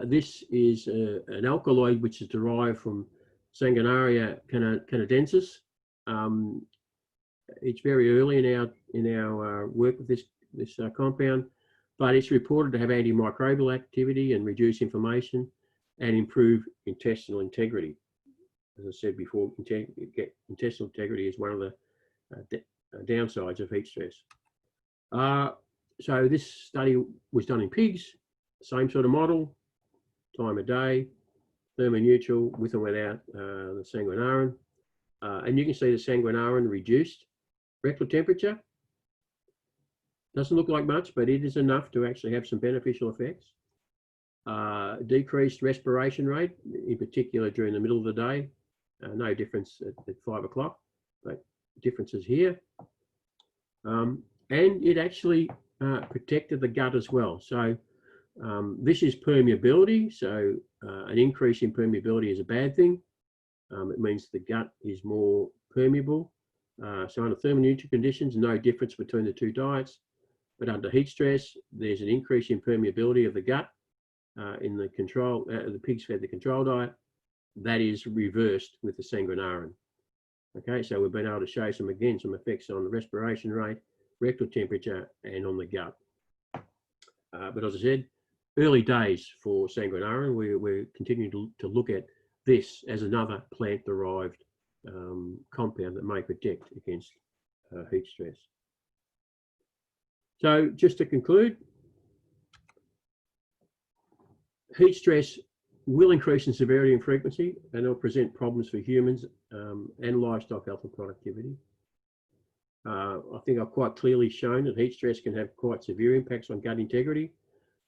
This is an alkaloid which is derived from Sanguinaria canadensis. It's very early in our work with this compound, but it's reported to have antimicrobial activity and reduce inflammation and improve intestinal integrity. As I said before, intestinal integrity is one of the downsides of heat stress. So this study was done in pigs, same sort of model, time of day, thermoneutral with or without the sanguinarin. And you can see the sanguinarin reduced rectal temperature. Doesn't look like much, but it is enough to actually have some beneficial effects. Decreased respiration rate, in particular during the middle of the day. No difference at 5 o'clock, but differences here. And it actually protected the gut as well. So this is permeability. So an increase in permeability is a bad thing. It means the gut is more permeable. So under thermoneutral conditions, no difference between the 2 diets. But under heat stress, there's an increase in permeability of the gut in the control, the pigs fed the control diet. That is reversed with the sanguinarin. Okay, so we've been able to show some effects on the respiration rate, rectal temperature, and on the gut. But as I said, early days for sanguinarin. We're continuing to look at this as another plant-derived compound that may protect against heat stress. So just to conclude, heat stress will increase in severity and frequency, and it'll present problems for humans and livestock health and productivity. I think I've quite clearly shown that heat stress can have quite severe impacts on gut integrity,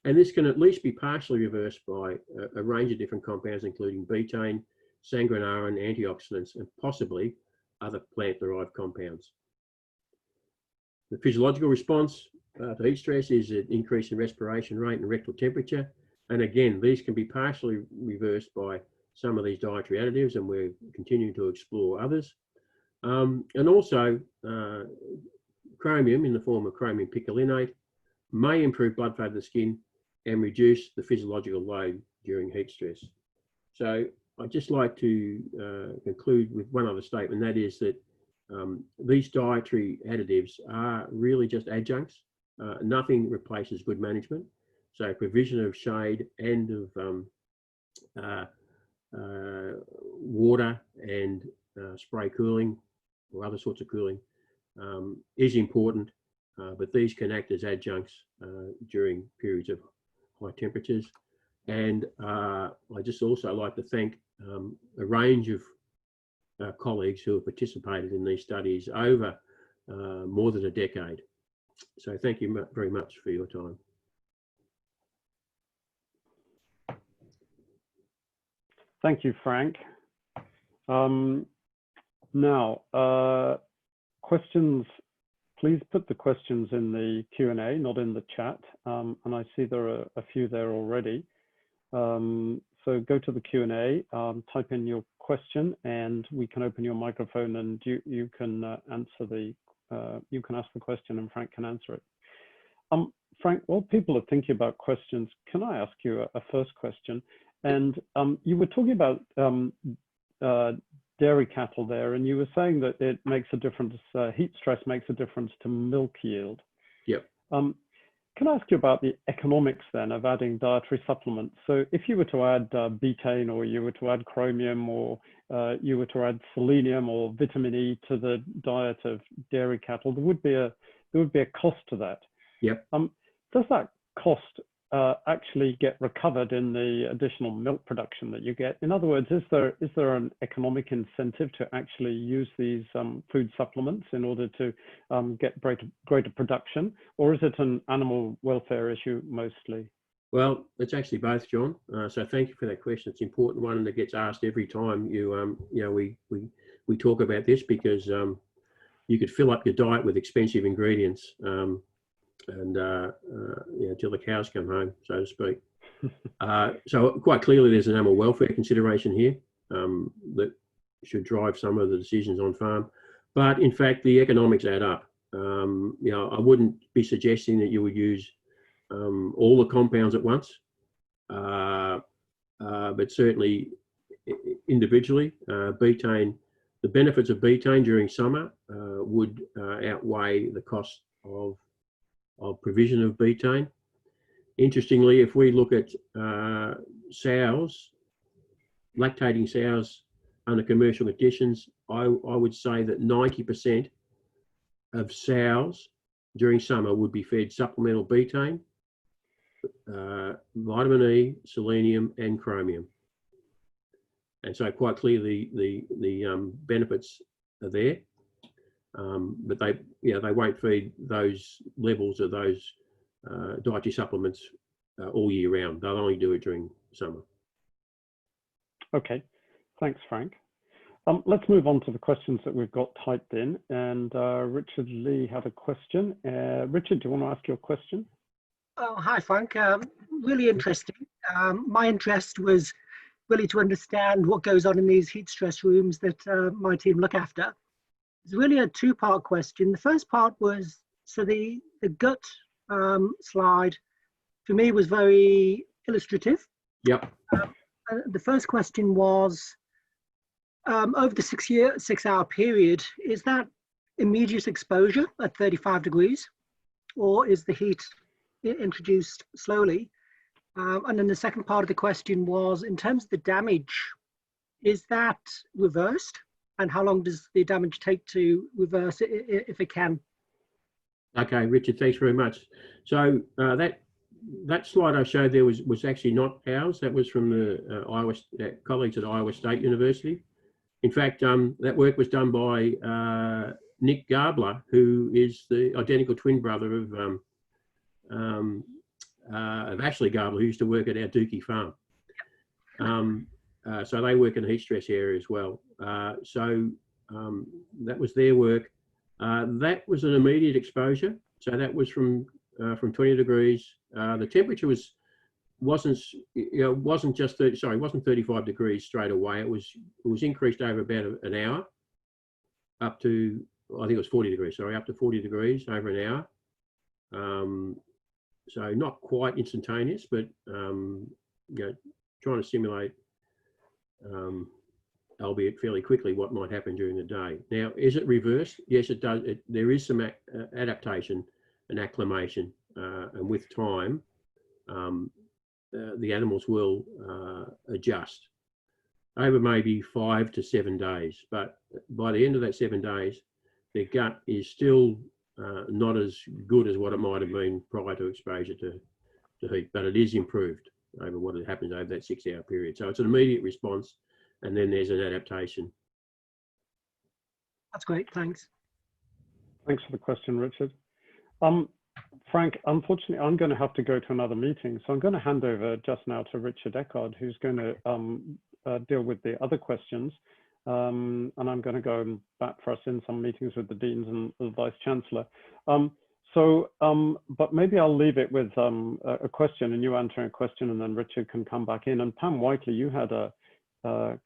and this can at least be partially reversed by a range of different compounds, including betaine, sanguinarin, antioxidants, and possibly other plant-derived compounds. The physiological response to heat stress is an increase in respiration rate and rectal temperature. And again, these can be partially reversed by some of these dietary additives, and we're continuing to explore others. And also, chromium in the form of chromium picolinate may improve blood flow to the skin and reduce the physiological load during heat stress. So I'd just like to conclude with one other statement, that is that these dietary additives are really just adjuncts. Nothing replaces good management. So provision of shade and of water and spray cooling or other sorts of cooling is important, but these can act as adjuncts during periods of high temperatures. And I just also like to thank a range of colleagues who have participated in these studies over more than a decade. So thank you very much for your time. Thank you, Frank. Now, questions, please put the questions in the Q&A, not in the chat. And I see there are a few there already. So go to the Q&A, type in your question, and we can open your microphone, and you can answer the you can ask the question, and Frank can answer it. Frank, while people are thinking about questions, can I ask you a first question? And you were talking about dairy cattle there, and you were saying that it makes a difference, heat stress makes a difference to milk yield. Yep. Can I ask you about the economics then of adding dietary supplements? So if you were to add betaine, or you were to add chromium, or you were to add selenium or vitamin E to the diet of dairy cattle, there would be a cost to that. Yep. Does that cost actually get recovered in the additional milk production that you get? In other words, is there an economic incentive to actually use these food supplements in order to get greater production, or is it an animal welfare issue mostly? Well, it's actually both, John. So thank you for that question. It's an important one, and it gets asked every time we talk about this, because you could fill up your diet with expensive ingredients. Till the cows come home, so to speak. So quite clearly there's an animal welfare consideration here that should drive some of the decisions on farm. But in fact, the economics add up. I wouldn't be suggesting that you would use all the compounds at once, but certainly individually, betaine, the benefits of betaine during summer would outweigh the cost of provision of betaine. Interestingly, if we look at sows, lactating sows under commercial conditions, I would say that 90% of sows during summer would be fed supplemental betaine, vitamin E, selenium, and chromium. And so quite clearly the benefits are there. But they won't feed those levels of those dietary supplements all year round. They'll only do it during summer. Okay, thanks, Frank. Let's move on to the questions that we've got typed in. And Richard Lee had a question. Richard, do you want to ask your question? Oh, hi, Frank. Really interesting. My interest was really to understand what goes on in these heat stress rooms that my team look after. It's really a two-part question. The first part was, so the gut slide for me was very illustrative. Yep. The first question was, over the 6 hour period, is that immediate exposure at 35 degrees, or is the heat introduced slowly? And then the second part of the question was, in terms of the damage, is that reversed? And how long does the damage take to reverse it, if it can? Okay, Richard, thanks very much. So that slide I showed there was actually not ours. That was from the colleagues at Iowa State University. In fact, that work was done by Nick Gabler, who is the identical twin brother of Ashley Gabler, who used to work at our Dookie farm. So they work in the heat stress area as well. So that was their work. That was an immediate exposure. So that was from 20 degrees. The temperature wasn't just 30, sorry, it wasn't 35 degrees straight away. It was increased over about an hour, up to I think it was 40 degrees, sorry, up to 40 degrees over an hour. So not quite instantaneous, but you know, trying to simulate, albeit fairly quickly, what might happen during the day. Now, is it reversed? Yes, it does. There is some adaptation and acclimation, and with time, the animals will adjust over maybe 5 to 7 days. But by the end of that 7 days, their gut is still not as good as what it might have been prior to exposure to heat, but it is improved over what happens over that 6-hour period. So it's an immediate response, and then there's an adaptation. That's great, thanks. Thanks for the question, Richard. Frank, unfortunately, I'm going to have to go to another meeting, so I'm going to hand over just now to Richard Eckard, who's going to deal with the other questions. And I'm going to go and bat for us in some meetings with the deans and the vice chancellor. But maybe I'll leave it with a question, and you answering a question, and then Richard can come back in. And Pam Whiteley, you had a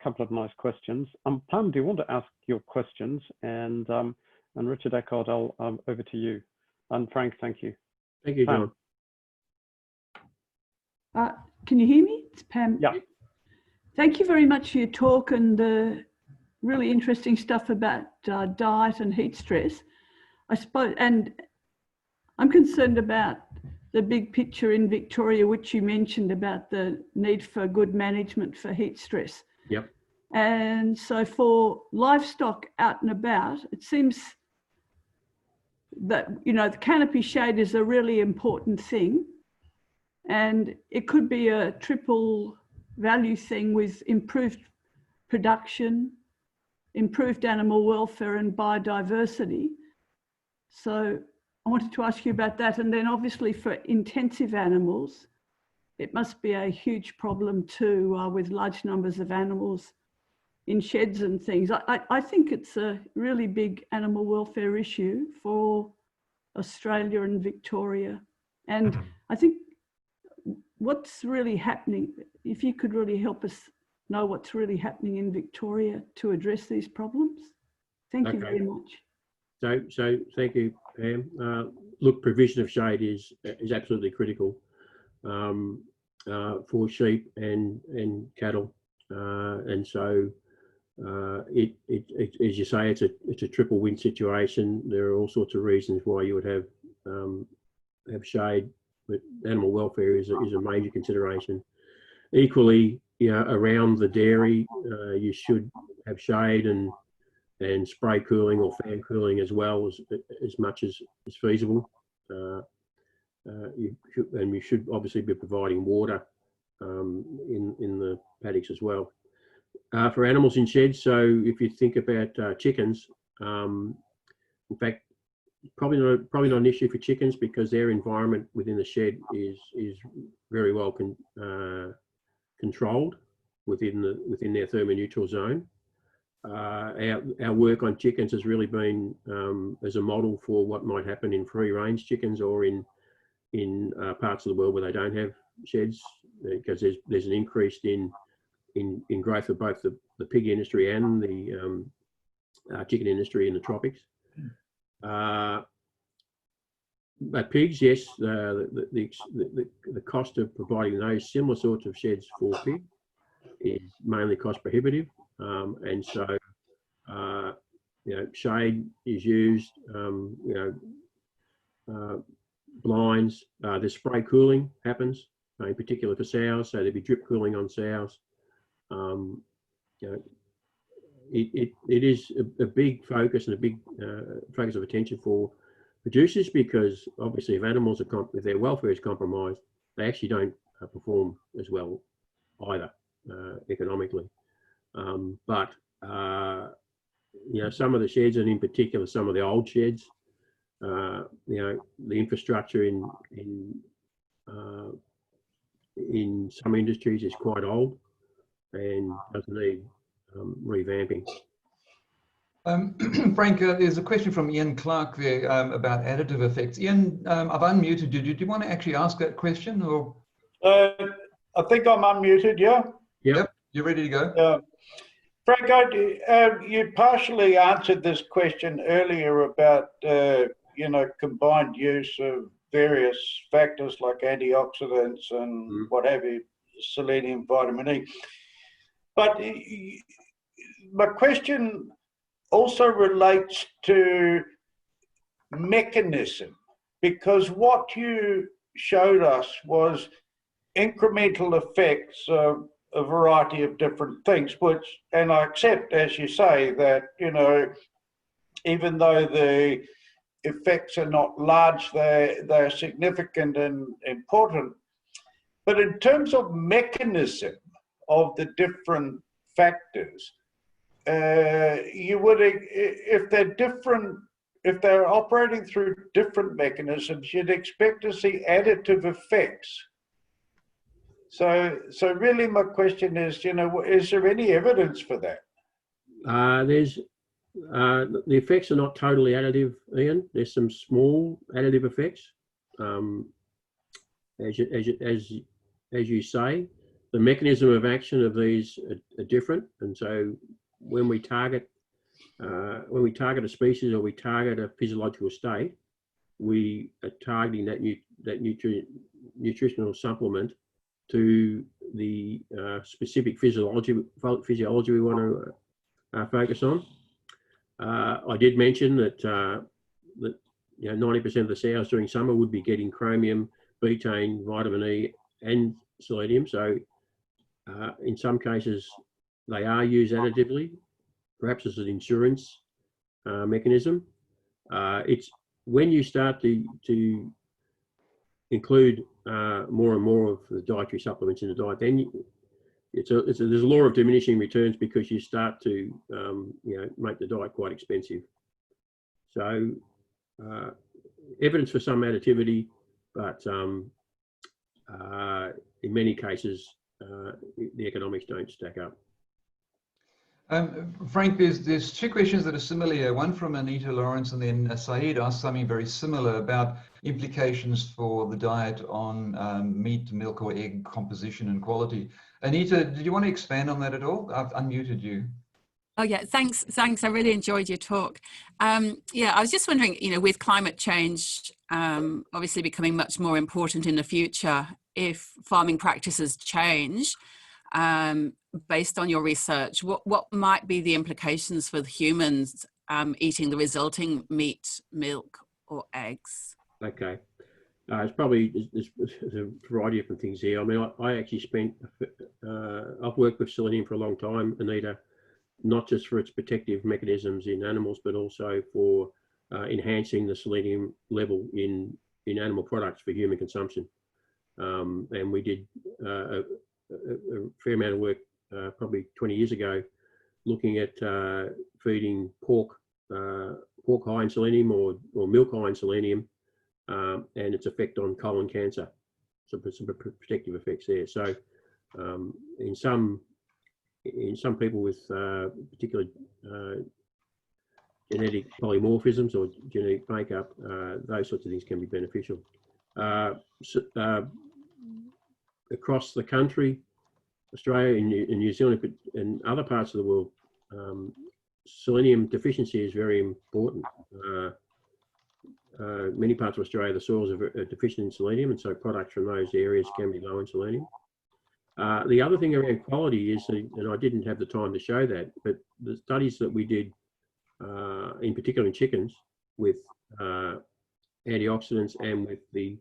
couple of nice questions. Pam, do you want to ask your questions? And Richard Eckard, I'll over to you. And Frank, thank you. Thank you, John. Can you hear me? It's Pam. Yeah. Thank you very much for your talk and the really interesting stuff about diet and heat stress. I suppose, and I'm concerned about the big picture in Victoria, which you mentioned about the need for good management for heat stress. Yep. And so for livestock out and about, it seems that, you know, the canopy shade is a really important thing, and it could be a triple value thing with improved production, improved animal welfare and biodiversity. So I wanted to ask you about that. And then obviously for intensive animals, it must be a huge problem too, with large numbers of animals in sheds and things. I think it's a really big animal welfare issue for Australia and Victoria. And I think what's really happening, if you could really help us know what's really happening in Victoria to address these problems. Thank you very much. So thank you, Pam. Look, provision of shade is absolutely critical for sheep and cattle, and so as you say, it's a triple win situation. There are all sorts of reasons why you would have shade, but animal welfare is a major consideration. Equally, you know, around the dairy, you should have shade and spray cooling or fan cooling as well, as much as is feasible. You should obviously be providing water in the paddocks as well. For animals in sheds, so if you think about chickens, in fact, probably not an issue for chickens because their environment within the shed is very well controlled within their thermoneutral zone. Our work on chickens has really been as a model for what might happen in free-range chickens or in parts of the world where they don't have sheds, because there's an increase in growth of both the pig industry and the chicken industry in the tropics. But pigs, yes, the cost of providing those similar sorts of sheds for pig is mainly cost prohibitive, and so you know, shade is used. You know, blinds. The spray cooling happens, in particular for sows, so there'd be drip cooling on sows. You know, it is a big focus and a big focus of attention for producers, because obviously if animals are if their welfare is compromised, they actually don't perform as well either economically. But you know, some of the sheds, and in particular some of the old sheds, you know, the infrastructure in some industries is quite old and does need revamping. Frank, there's a question from Ian Clark there about additive effects. Ian, I've unmuted you. Do you want to actually ask that question, or? I think I'm unmuted. Yeah. Yep. You're ready to go. Frank, you partially answered this question earlier about, combined use of various factors like antioxidants and what have you, selenium, vitamin E. But my question also relates to mechanism, because what you showed us was incremental effects of a variety of different things, and I accept, as you say, that, even though the effects are not large, they're significant and important. But in terms of mechanism of the different factors, you would, if they're different, if they're operating through different mechanisms, you'd expect to see additive effects. So really my question is, is there any evidence for that? The effects are not totally additive, Ian. There's some small additive effects. As you say, the mechanism of action of these are different, and so when we target a species or we target a physiological state, we are targeting that nutritional supplement to the specific physiology we want to focus on. I did mention that 90% of the sows during summer would be getting chromium, betaine, vitamin E, and selenium. So in some cases, they are used additively, perhaps as an insurance mechanism. It's when you start to include more and more of the dietary supplements in the diet, then there's a law of diminishing returns, because you start to make the diet quite expensive. So evidence for some additivity, but in many cases the economics don't stack up. Frank, there's two questions that are similar. One from Anita Lawrence, and then Saeed asked something very similar about implications for the diet on meat, milk, or egg composition and quality. Anita, did you want to expand on that at all? I've unmuted you. Oh yeah, thanks. I really enjoyed your talk. Yeah, I was just wondering, with climate change obviously becoming much more important in the future, if farming practices change, based on your research, what might be the implications for the humans eating the resulting meat, milk, or eggs? Okay. It's probably, there's a variety of different things here. I mean, I actually I've worked with selenium for a long time, Anita, not just for its protective mechanisms in animals, but also for enhancing the selenium level in animal products for human consumption. And we did a fair amount of work probably 20 years ago, looking at feeding pork high in selenium or milk high in selenium, and its effect on colon cancer. So some protective effects there. So in some people with particular genetic polymorphisms or genetic makeup, those sorts of things can be beneficial. Across the country, Australia and New Zealand and other parts of the world, selenium deficiency is very important. Many parts of Australia, the soils are deficient in selenium, and so products from those areas can be low in selenium. The other thing around quality is, and I didn't have the time to show that, but the studies that we did, in particular in chickens, with antioxidants and with the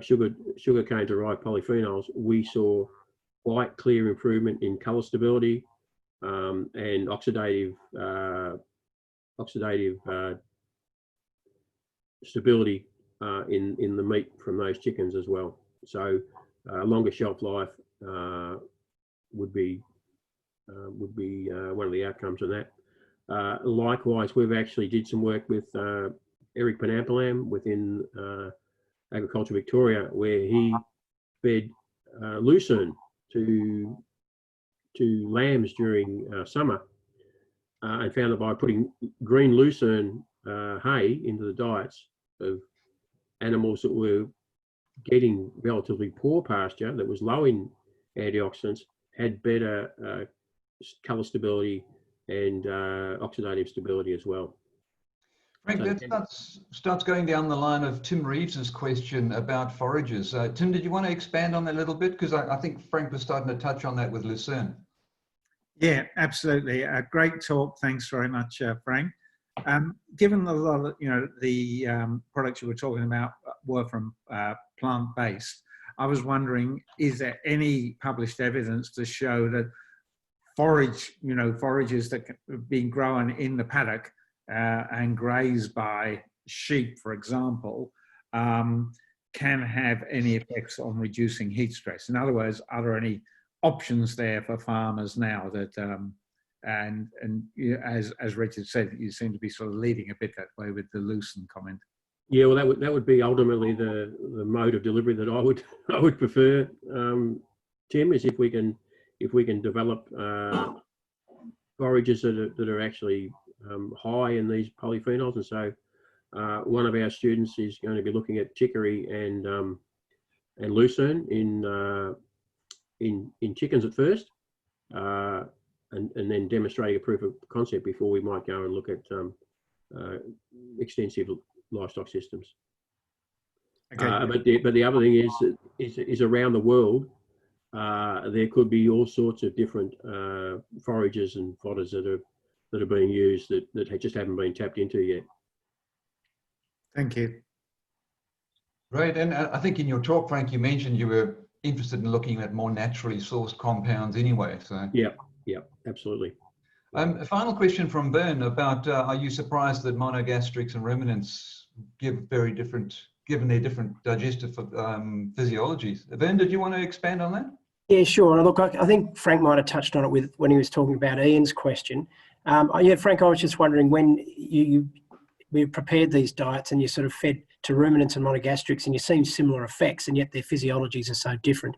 sugarcane-derived polyphenols, we saw quite clear improvement in colour stability and oxidative stability in the meat from those chickens as well. So longer shelf life would be one of the outcomes of that. Likewise, we've actually did some work with Eric Panampalam within Agriculture Victoria, where he fed lucerne to lambs during summer, and found that by putting green lucerne hay into the diets of animals that were getting relatively poor pasture that was low in antioxidants, had better colour stability and oxidative stability as well. Frank, So, that starts going down the line of Tim Reeves's question about forages. Tim, did you want to expand on that a little bit? Because I think Frank was starting to touch on that with Lucerne. Yeah, absolutely. A great talk. Thanks very much, Frank. Given a lot of, the products you were talking about were from plant-based, I was wondering, is there any published evidence to show that forages that have been grown in the paddock and grazed by sheep, for example, can have any effects on reducing heat stress? In other words, are there any options there for farmers now that, as Richard said, you seem to be sort of leading a bit that way with the Lucerne comment. Yeah, well, that would be ultimately the mode of delivery that I would prefer, Tim, is if we can develop forages that are actually high in these polyphenols. And so one of our students is going to be looking at chicory and lucerne in chickens at first, and then demonstrating a proof of concept before we might go and look at extensive livestock systems. Okay. But the other thing is around the world, there could be all sorts of different forages and fodders that are being used that just haven't been tapped into yet. Thank you. Right, and I think in your talk, Frank, you mentioned you were interested in looking at more naturally sourced compounds anyway. So yeah, absolutely. A final question from Ben about are you surprised that monogastrics and ruminants given their different digestive physiologies? Ben, did you want to expand on that? Yeah, sure. Look, I think Frank might have touched on it when he was talking about Ian's question. Yeah, Frank, I was just wondering, when you prepared these diets and you sort of fed to ruminants and monogastrics, and you seen similar effects, and yet their physiologies are so different.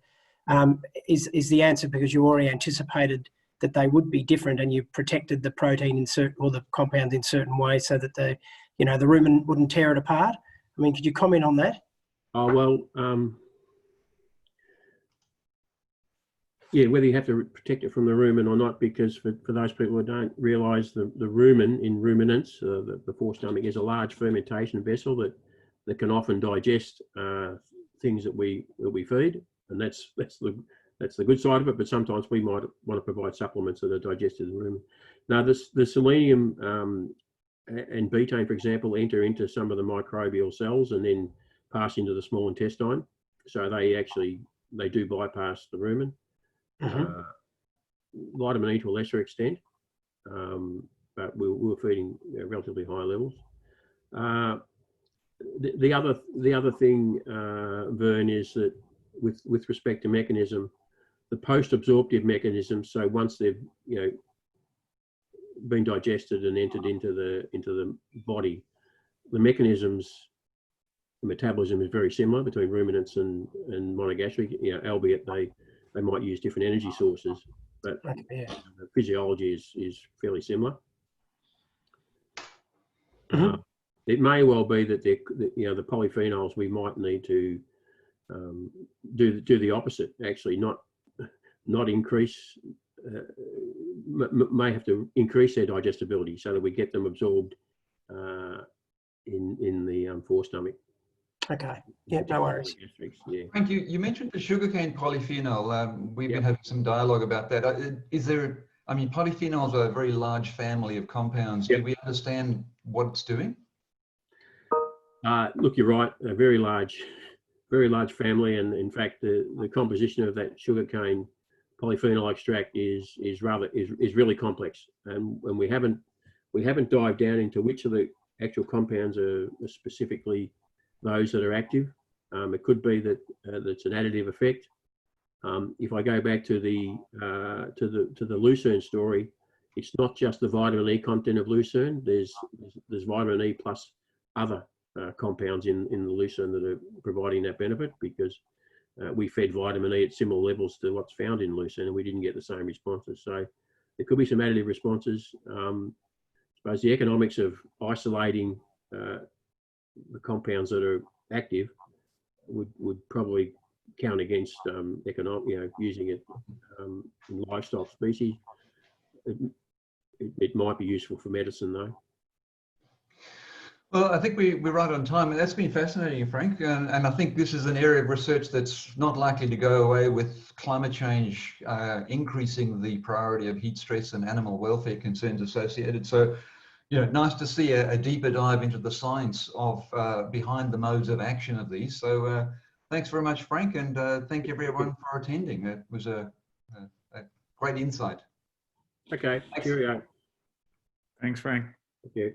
Is the answer because you already anticipated that they would be different, and you protected the protein or the compound in certain ways so that the rumen wouldn't tear it apart? I mean, could you comment on that? Oh, well, yeah, whether you have to protect it from the rumen or not, because for those people who don't realise, the rumen in ruminants, the forestomach, is a large fermentation vessel that can often digest things that we feed, and that's the good side of it. But sometimes we might want to provide supplements that are digested in the rumen. Now, the selenium and betaine, for example, enter into some of the microbial cells and then pass into the small intestine. So they do bypass the rumen. Vitamin E to a lesser extent, but we're feeding relatively high levels. The other thing, Vern, is that with respect to mechanism, the post-absorptive mechanism. So once they've been digested and entered into the body, the mechanisms, the metabolism is very similar between ruminants and monogastric. Albeit they might use different energy sources, but the physiology is fairly similar. It may well be that the polyphenols, we might need to do the opposite. Actually, not increase. May have to increase their digestibility so that we get them absorbed in the forestomach. Okay. Yeah, no worries. Yeah. Frank, you mentioned the sugarcane polyphenol. We've been having some dialogue about that. Polyphenols are a very large family of compounds. Do we understand what it's doing? Look, you're right. A very large family, and in fact, the composition of that sugarcane polyphenol extract is really complex, and we haven't dived down into which of the actual compounds are specifically those that are active. It could be that that's an additive effect. If I go back to the lucerne story, it's not just the vitamin E content of lucerne. There's vitamin E plus other compounds in the lucerne that are providing that benefit, because we fed vitamin E at similar levels to what's found in lucerne, and we didn't get the same responses. So there could be some additive responses. I suppose the economics of isolating the compounds that are active would probably count against using it in livestock species. it might be useful for medicine though. Well, I think we're right on time, and that's been fascinating, Frank. And I think this is an area of research that's not likely to go away with climate change increasing the priority of heat stress and animal welfare concerns associated. So, you know, nice to see a deeper dive into the science of behind the modes of action of these. So, thanks very much, Frank, and thank everyone for attending. It was a great insight. Okay, cheerio. Thanks, Frank. Thank you.